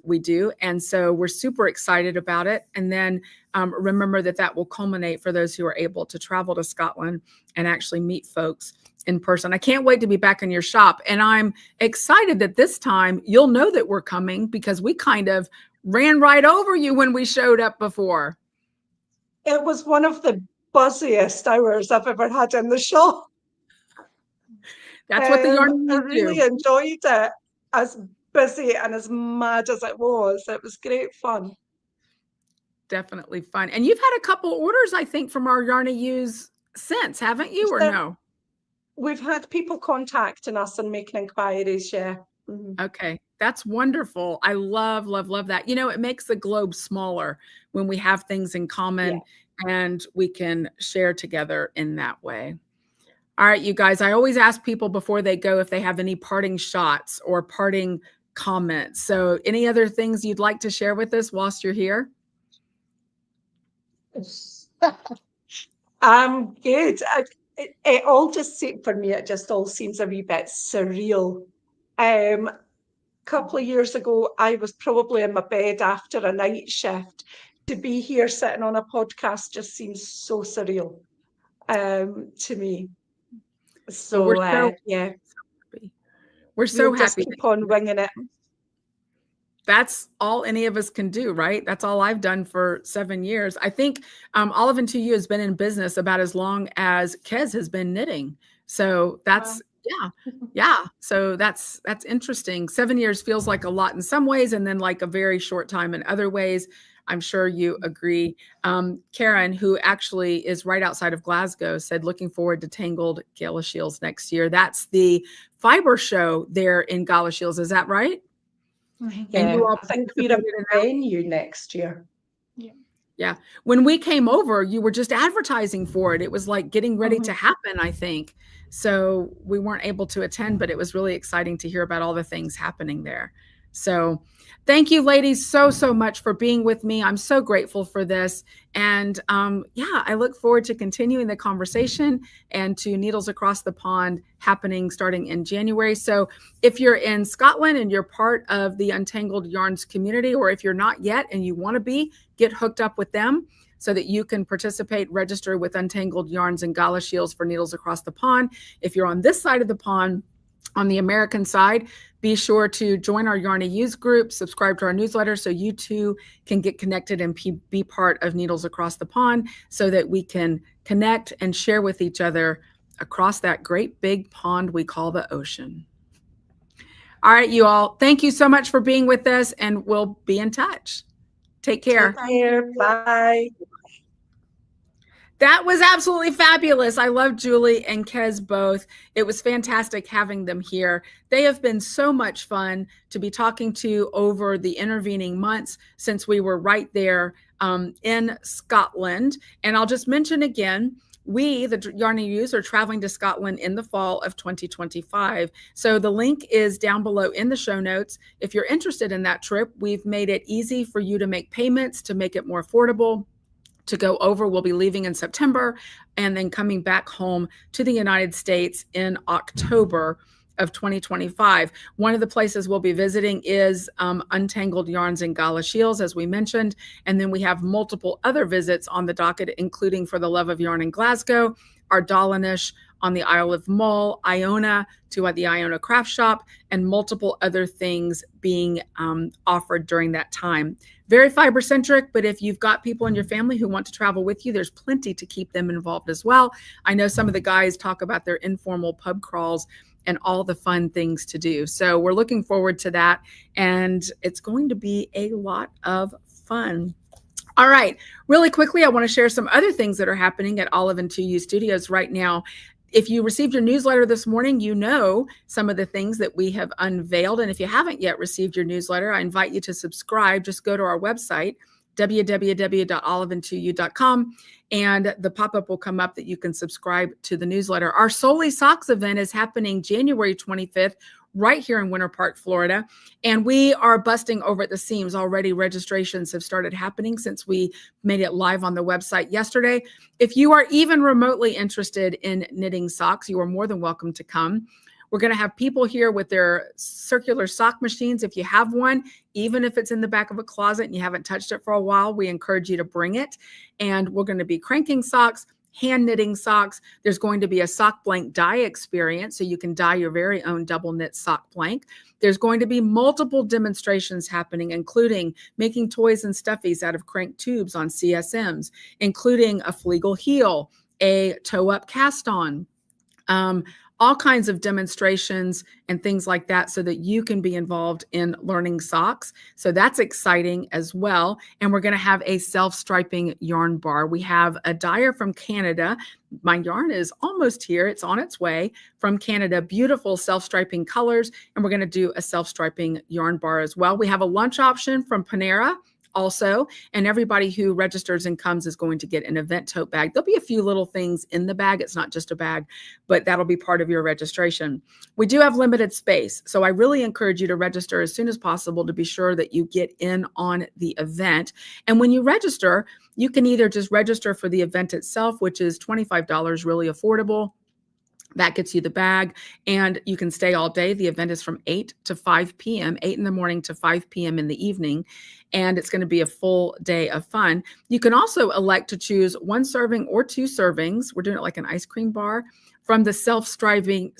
Speaker 1: We do. And so we're super excited about it. And then remember that will culminate for those who are able to travel to Scotland and actually meet folks in person. I can't wait to be back in your shop. And I'm excited that this time you'll know that we're coming, because we kind of ran right over you when we showed up before.
Speaker 2: It was one of the buzziest hours I've ever had in the shop.
Speaker 1: That's what the yarn
Speaker 2: I really enjoyed it, as busy and as mad as it was. It was great fun.
Speaker 1: Definitely fun. And you've had a couple orders, I think, from our Yarn-A-Use since, haven't you, or no?
Speaker 2: We've had people contacting us and making inquiries, yeah. Mm-hmm.
Speaker 1: Okay, that's wonderful. I love that. You know, it makes the globe smaller when we have things in common and we can share together in that way. All right, you guys, I always ask people before they go if they have any parting shots or parting comments. So any other things you'd like to share with us whilst you're here?
Speaker 2: Good. It all just seemed, for me, it just all seems a wee bit surreal. A couple of years ago, I was probably in my bed after a night shift. To be here sitting on a podcast just seems so surreal to me. So we're so happy. Just keep on winging it.
Speaker 1: That's all any of us can do, right? That's all I've done for 7 years. I think Olive and 2U has been in business about as long as Kez has been knitting. So that's, So that's interesting. 7 years feels like a lot in some ways, and then like a very short time in other ways. I'm sure you agree. Karen, who actually is right outside of Glasgow, said, looking forward to Tangled Galashiels next year. That's the fiber show there in Galashiels. Is that right?
Speaker 2: Yeah, and you all think we're a venue next year.
Speaker 1: Yeah. When we came over, you were just advertising for it. It was like getting ready to happen, I think. So we weren't able to attend, but it was really exciting to hear about all the things happening there. So thank you, ladies, so much for being with me. I'm so grateful for this. And I look forward to continuing the conversation and to Needles Across the Pond happening starting in January. So if you're in Scotland and you're part of the Untangled Yarns community, or if you're not yet and you want to be, get hooked up with them so that you can participate, register with Untangled Yarns and Galashiels for Needles Across the Pond. If you're on this side of the pond, on the American side, be sure to join our Yarn-A-Use group, subscribe to our newsletter so you too can get connected and be part of Needles Across the Pond, so that we can connect and share with each other across that great big pond we call the ocean. All right, you all, thank you so much for being with us, and we'll be in touch. Take care.
Speaker 2: Take care. Bye.
Speaker 1: That was absolutely fabulous. I love Julie and Kez both. It was fantastic having them here. They have been so much fun to be talking to over the intervening months since we were right there in Scotland. And I'll just mention again, we, the Yarn Youth, are traveling to Scotland in the fall of 2025. So the link is down below in the show notes. If you're interested in that trip, we've made it easy for you to make payments to make it more affordable. To go over, we'll be leaving in September and then coming back home to the United States in October of 2025. One of the places we'll be visiting is Untangled Yarns in Galashiels, as we mentioned. And then we have multiple other visits on the docket, including For the Love of Yarn in Glasgow, Ardalanish on the Isle of Mull, Iona to the Iona Craft Shop, and multiple other things being offered during that time. Very fiber centric, but if you've got people in your family who want to travel with you, there's plenty to keep them involved as well. I know some of the guys talk about their informal pub crawls and all the fun things to do. So we're looking forward to that, and it's going to be a lot of fun. All right, really quickly, I want to share some other things that are happening at Olive and 2U Studios right now. If you received your newsletter this morning, you know some of the things that we have unveiled. And if you haven't yet received your newsletter, I invite you to subscribe. Just go to our website, www.oliveand2u.com, and the pop-up will come up that you can subscribe to the newsletter. Our Solely Socks event is happening January 25th, right here in Winter Park, Florida. And we are busting over at the seams already. Registrations have started happening since we made it live on the website yesterday. If you are even remotely interested in knitting socks, you are more than welcome to come. We're going to have people here with their circular sock machines. If you have one, even if it's in the back of a closet and you haven't touched it for a while, we encourage you to bring it. And we're going to be cranking socks, hand knitting socks. There's going to be a sock blank dye experience, so you can dye your very own double knit sock blank. There's going to be multiple demonstrations happening, including making toys and stuffies out of crank tubes on CSMs, including a Flegel heel, a toe up cast on, all kinds of demonstrations and things like that so that you can be involved in learning socks. So that's exciting as well. And we're going to have a self-striping yarn bar. We have a dyer from Canada. My yarn is almost here. It's on its way from Canada. Beautiful self-striping colors. And we're going to do a self-striping yarn bar as well. We have a lunch option from Panera also, and everybody who registers and comes is going to get an event tote bag. There'll be a few little things in the bag. It's not just a bag, but that'll be part of your registration. We do have limited space, so I really encourage you to register as soon as possible to be sure that you get in on the event. And when you register, you can either just register for the event itself, which is $25, really affordable. That gets you the bag, and you can stay all day. The event is from 8 to 5 p.m., 8 in the morning to 5 p.m. in the evening, and it's going to be a full day of fun. You can also elect to choose 1 serving or 2 servings. We're doing it like an ice cream bar from the self-striping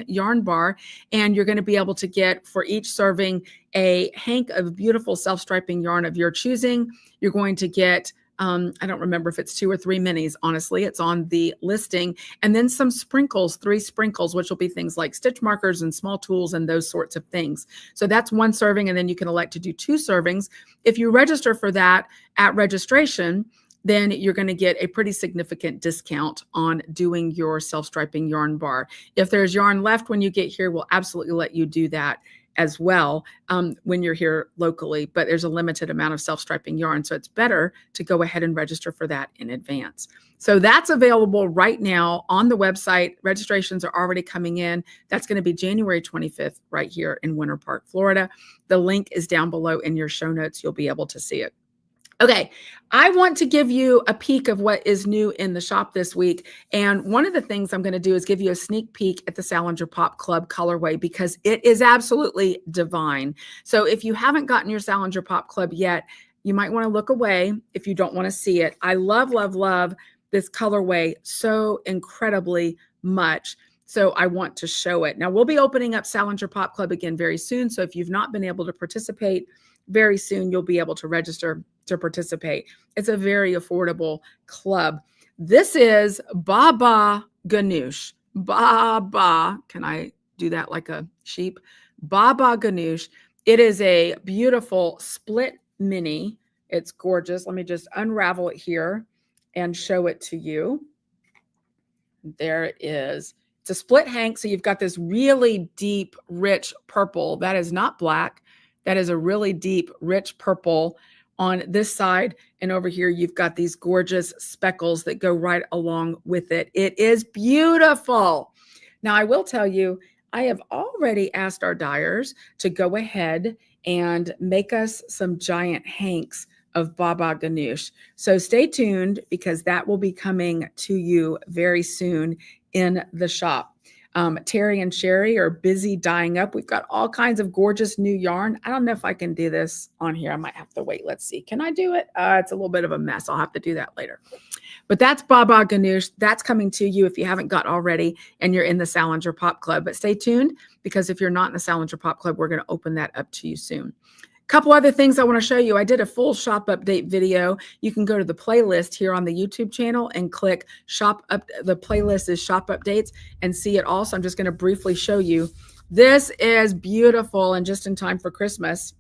Speaker 1: yarn bar, and you're going to be able to get for each serving a hank of beautiful self-striping yarn of your choosing. You're going to get I don't remember if it's 2 or 3 minis, honestly. It's on the listing. And then some sprinkles, 3 sprinkles, which will be things like stitch markers and small tools and those sorts of things. So that's 1 serving, and then you can elect to do 2 servings. If you register for that at registration, then you're going to get a pretty significant discount on doing your self-striping yarn bar. If there's yarn left when you get here, we'll absolutely let you do that as well when you're here locally, but there's a limited amount of self-striping yarn, so it's better to go ahead and register for that in advance. So that's available right now on the website. Registrations are already coming in. That's going to be January 25th right here in Winter Park, Florida. The link is down below in your show notes. You'll be able to see it. Okay, I want to give you a peek of what is new in the shop this week. And one of the things I'm going to do is give you a sneak peek at the Salinger Pop Club colorway because it is absolutely divine. So if you haven't gotten your Salinger Pop Club yet, you might want to look away if you don't want to see it. I love, love, love this colorway so incredibly much. So I want to show it. Now we'll be opening up Salinger Pop Club again very soon. So if you've not been able to participate, very soon you'll be able to register to participate. It's a very affordable club. This is Baba Ganoush. Baba, can I do that like a sheep? Baba Ganoush. It is a beautiful split mini. It's gorgeous. Let me just unravel it here and show it to you. There it is. It's a split hank, so you've got this really deep, rich purple. That is not black. That is a really deep, rich purple on this side. And over here, you've got these gorgeous speckles that go right along with it. It is beautiful. Now, I will tell you, I have already asked our dyers to go ahead and make us some giant hanks of Baba Ganoush. So stay tuned because that will be coming to you very soon in the shop. Terry and Sherry are busy dyeing up. We've got all kinds of gorgeous new yarn. I don't know if I can do this on here. I might have to wait. Let's see. Can I do it? It's a little bit of a mess. I'll have to do that later. But that's Baba Ganoush. That's coming to you if you haven't got already and you're in the Salinger Pop Club. But stay tuned because if you're not in the Salinger Pop Club, we're going to open that up to you soon. Couple other things I want to show you. I did a full shop update video. You can go to the playlist here on the YouTube channel and click shop up. The playlist is shop updates and see it all. So I'm just going to briefly show you. This is beautiful and just in time for Christmas.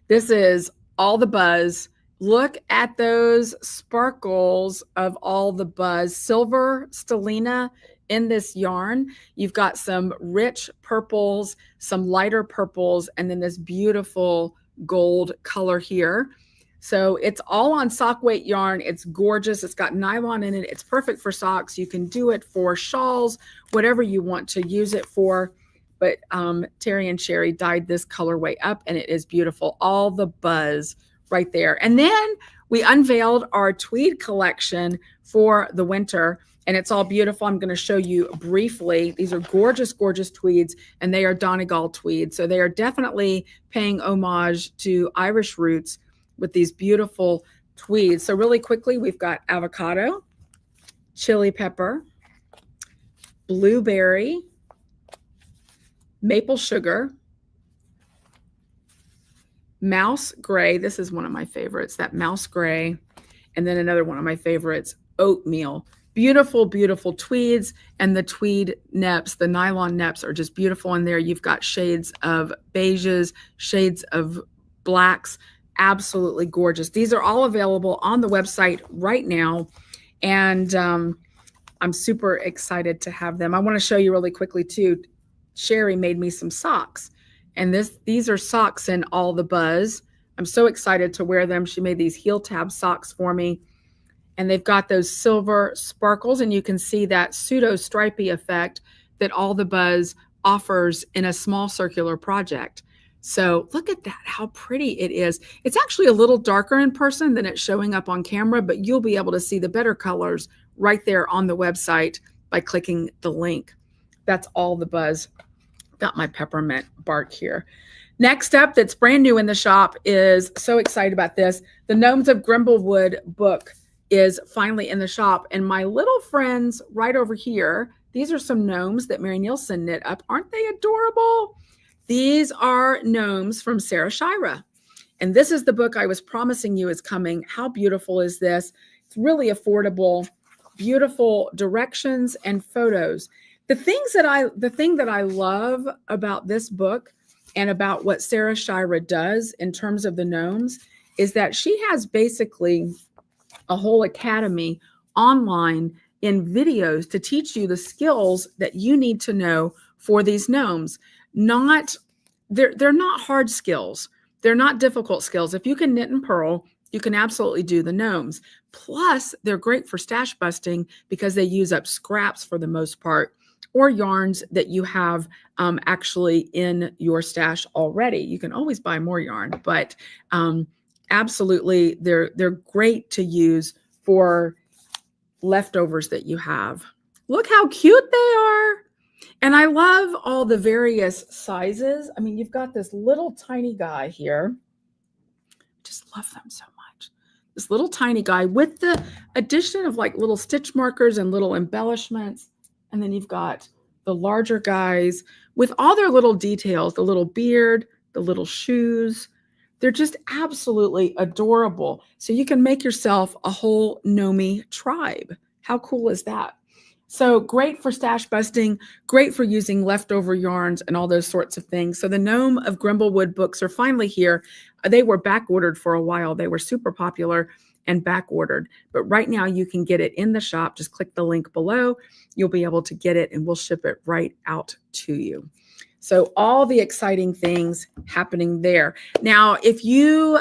Speaker 1: This is All the Buzz. Look at those sparkles of All the Buzz. Silver stellina in this yarn. You've got some rich purples, some lighter purples, and then this beautiful gold color here. So it's all on sock weight yarn. It's gorgeous. It's got nylon in it. It's perfect for socks. You can do it for shawls, whatever you want to use it for. But Terry and Sherry dyed this colorway up and it is beautiful. All the Buzz right there. And then we unveiled our tweed collection for the winter. And it's all beautiful. I'm going to show you briefly. These are gorgeous, gorgeous tweeds, and they are Donegal tweeds. So they are definitely paying homage to Irish roots with these beautiful tweeds. So really quickly, we've got avocado, chili pepper, blueberry, maple sugar, mouse gray. This is one of my favorites, that mouse gray. And then another one of my favorites, oatmeal. Beautiful, beautiful tweeds, and the tweed neps, the nylon neps are just beautiful in there. You've got shades of beiges, shades of blacks, absolutely gorgeous. These are all available on the website right now, and I'm super excited to have them. I want to show you really quickly too. Sherry made me some socks, and these are socks in All the Buzz. I'm so excited to wear them. She made these heel tab socks for me. And they've got those silver sparkles, and you can see that pseudo stripy effect that All the Buzz offers in a small circular project. So look at that, how pretty it is. It's actually a little darker in person than it's showing up on camera, but you'll be able to see the better colors right there on the website by clicking the link. That's All the Buzz. Got my peppermint bark here. Next up, that's brand new in the shop is, so excited about this, the Gnomes of Grimblewood book is finally in the shop. And my little friends right over here, these are some gnomes that Mary Nielsen knit up. Aren't they adorable? These are gnomes from Sarah Shira. And this is the book I was promising you is coming. How beautiful is this? It's really affordable, beautiful directions and photos. The thing that I love about this book and about what Sarah Shira does in terms of the gnomes is that she has basically a whole academy online in videos to teach you the skills that you need to know for these gnomes. They're not hard skills. They're not difficult skills. If you can knit and purl, you can absolutely do the gnomes. Plus, they're great for stash busting because they use up scraps for the most part, or yarns that you have actually in your stash already. You can always buy more yarn, but absolutely, they're great to use for leftovers that you have. Look how cute they are. And I love all the various sizes. I mean, you've got this little tiny guy here. Just love them so much. This little tiny guy with the addition of like little stitch markers and little embellishments. And then you've got the larger guys with all their little details, the little beard, the little shoes, They're just absolutely adorable. So you can make yourself a whole Nomi tribe. How cool is that? So great for stash busting, great for using leftover yarns and all those sorts of things. So the Gnome of Grimblewood books are finally here. They were back ordered for a while. They were super popular and back ordered. But right now you can get it in the shop. Just click the link below. You'll be able to get it and we'll ship it right out to you. So all the exciting things happening there. Now, if you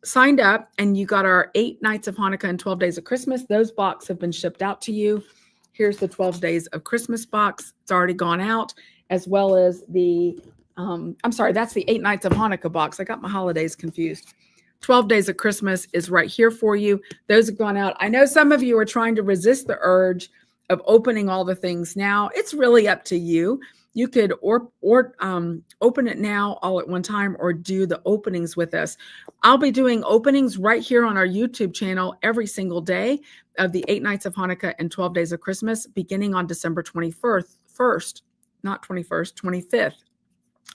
Speaker 1: signed up and you got our 8 Nights of Hanukkah and 12 Days of Christmas, those boxes have been shipped out to you. Here's the 12 Days of Christmas box. It's already gone out, as well as the, I'm sorry, that's the 8 Nights of Hanukkah box. I got my holidays confused. 12 Days of Christmas is right here for you. Those have gone out. I know some of you are trying to resist the urge of opening all the things now. It's really up to you. You could open it now all at one time or do the openings with us. I'll be doing openings right here on our YouTube channel every single day of the 8 Nights of Hanukkah and 12 Days of Christmas, beginning on December 25th,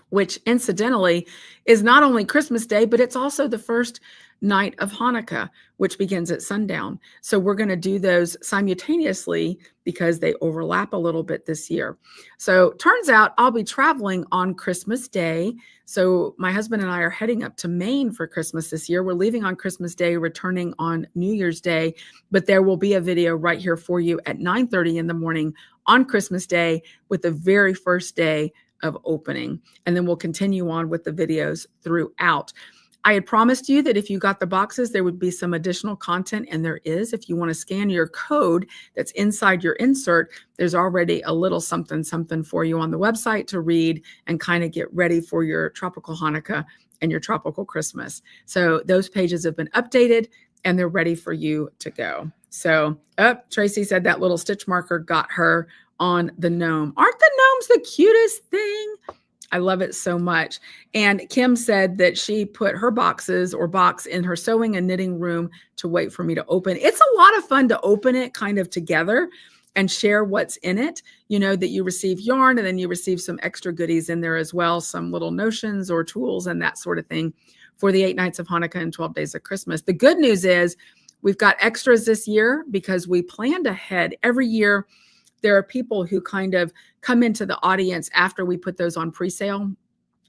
Speaker 1: which incidentally is not only Christmas Day, but it's also the first night of Hanukkah, which begins at sundown. So we're going to do those simultaneously because they overlap a little bit this year. So turns out I'll be traveling on Christmas Day. So my husband and I are heading up to Maine for Christmas this year. We're leaving on Christmas Day, returning on New Year's Day, but there will be a video right here for you at 9:30 in the morning on Christmas Day with the very first day of opening. And then we'll continue on with the videos throughout. I had promised you that if you got the boxes, there would be some additional content, and there is. If you want to scan your code that's inside your insert, there's already a little something for you on the website to read and kind of get ready for your tropical Hanukkah and your tropical Christmas. So those pages have been updated and they're ready for you to go. So, Tracy said that little stitch marker got her on the gnome. Aren't the gnomes the cutest thing? I love it so much. And Kim said that she put her boxes or box in her sewing and knitting room to wait for me to open. It's a lot of fun to open it kind of together and share what's in it. You know that you receive yarn and then you receive some extra goodies in there as well, some little notions or tools and that sort of thing for the 8 Nights of Hanukkah and 12 Days of Christmas. The good news is we've got extras this year because we planned ahead. Every year, there are people who kind of come into the audience after we put those on pre-sale,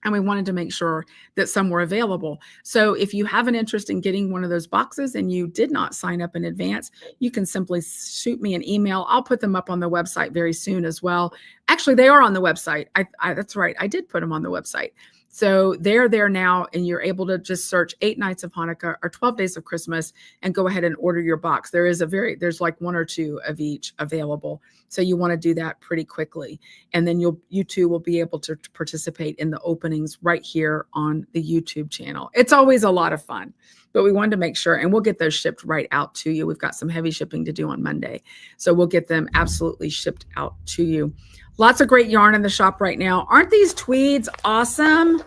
Speaker 1: and we wanted to make sure that some were available. So if you have an interest in getting one of those boxes and you did not sign up in advance, you can simply shoot me an email. I'll put them up on the website very soon as well. Actually, they are on the website. That's right. I did put them on the website. So they're there now, and you're able to just search 8 Nights of Hanukkah or 12 Days of Christmas and go ahead and order your box. There's like 1 or 2 of each available. So you want to do that pretty quickly. And then you too will be able to participate in the openings right here on the YouTube channel. It's always a lot of fun, but we wanted to make sure, and we'll get those shipped right out to you. We've got some heavy shipping to do on Monday. So we'll get them absolutely shipped out to you. Lots of great yarn in the shop right now. Aren't these tweeds awesome?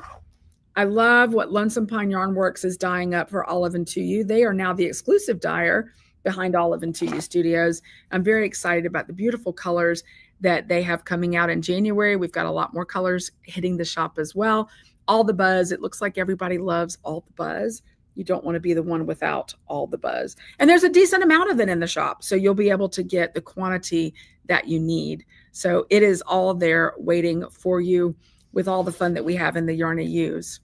Speaker 1: I love what Lonesome Pine Yarn Works is dyeing up for Olive and 2U. They are now the exclusive dyer behind Olive and 2U Studios. I'm very excited about the beautiful colors that they have coming out in January. We've got a lot more colors hitting the shop as well. All the buzz. It looks like everybody loves all the buzz. You don't want to be the one without all the buzz. And there's a decent amount of it in the shop, so you'll be able to get the quantity that you need. So it is all there waiting for you with all the fun that we have in the Yarn I Use.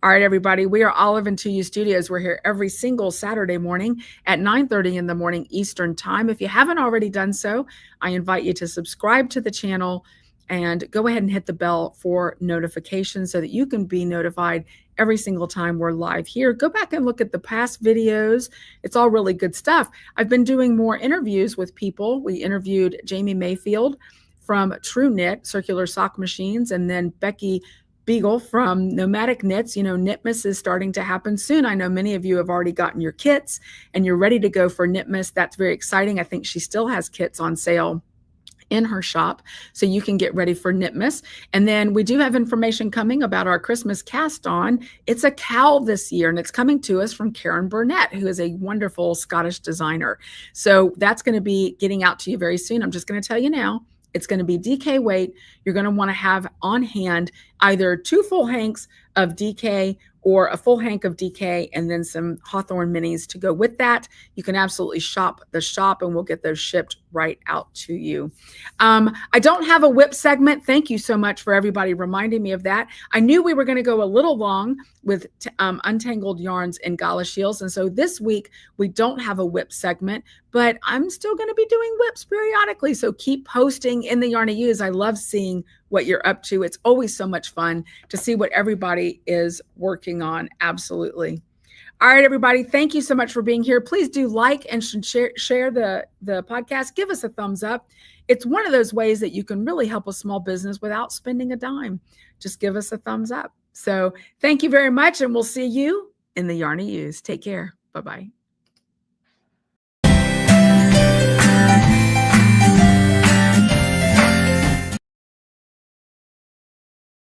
Speaker 1: All right, everybody, we are Olive and 2U Studios. We're here every single Saturday morning at 9:30 in the morning Eastern Time. If you haven't already done so, I invite you to subscribe to the channel and go ahead and hit the bell for notifications so that you can be notified every single time we're live here. Go back and look at the past videos. It's all really good stuff. I've been doing more interviews with people. We interviewed Jamie Mayfield from True Knit, Circular Sock Machines, and then Becky Beagle from Nomadic Knits. You know, Knitmas is starting to happen soon. I know many of you have already gotten your kits and you're ready to go for Knitmas. That's very exciting. I think she still has kits on sale in her shop, so you can get ready for Knitmas. And then we do have information coming about our Christmas cast on. It's a cowl this year, and it's coming to us from Karen Burnett, who is a wonderful Scottish designer. So that's going to be getting out to you very soon. I'm just going to tell you now, it's going to be DK weight. You're going to want to have on hand either 2 full hanks of DK or a full hank of DK and then some Hawthorne minis to go with that. You can absolutely shop the shop and we'll get those shipped right out to you. I don't have a whip segment. Thank you so much for everybody reminding me of that. I knew we were going to go a little long with Untangled Yarns and Galashiels. And so this week we don't have a whip segment, but I'm still going to be doing whips periodically. So keep posting in the Yarn to Use. I love seeing what you're up to. It's always so much fun to see what everybody is working on. Absolutely. All right, everybody. Thank you so much for being here. Please do like and share the podcast. Give us a thumbs up. It's one of those ways that you can really help a small business without spending a dime. Just give us a thumbs up. So thank you very much. And we'll see you in the Yarn to Use. Take care. Bye-bye.